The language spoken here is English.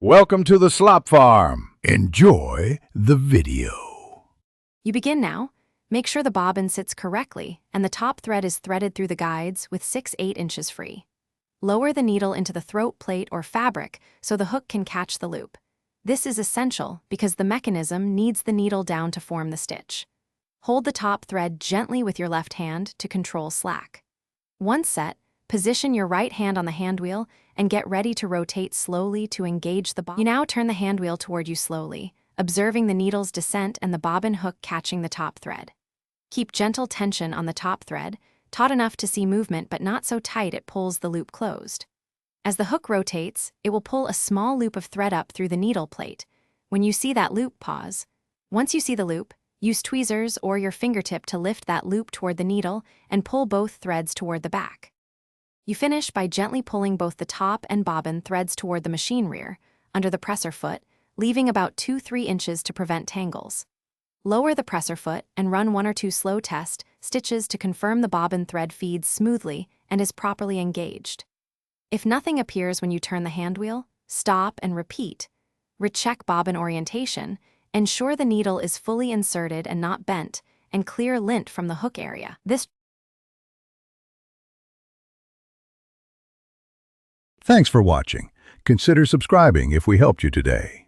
Welcome to the slop farm. Enjoy the video. You begin now. Make sure the bobbin sits correctly and the top thread is threaded through the guides with 6-8 inches free. Lower the needle into the throat plate or fabric so the hook can catch the loop. This is essential because the mechanism needs the needle down to form the stitch. Hold the top thread gently with your left hand to control slack. Once set, position your right hand on the hand wheel and get ready to rotate slowly to engage the bobbin. You now turn the hand wheel toward you slowly, observing the needle's descent and the bobbin hook catching the top thread. Keep gentle tension on the top thread, taut enough to see movement but not so tight it pulls the loop closed. As the hook rotates, it will pull a small loop of thread up through the needle plate. When you see that loop, pause. Once you see the loop, use tweezers or your fingertip to lift that loop toward the needle and pull both threads toward the back. You finish by gently pulling both the top and bobbin threads toward the machine rear, under the presser foot, leaving about 2-3 inches to prevent tangles. Lower the presser foot and run 1 or 2 slow test stitches to confirm the bobbin thread feeds smoothly and is properly engaged. If nothing appears when you turn the hand wheel, stop and repeat. Recheck bobbin orientation, ensure the needle is fully inserted and not bent, and clear lint from the hook area. Thanks for watching. Consider subscribing if we helped you today.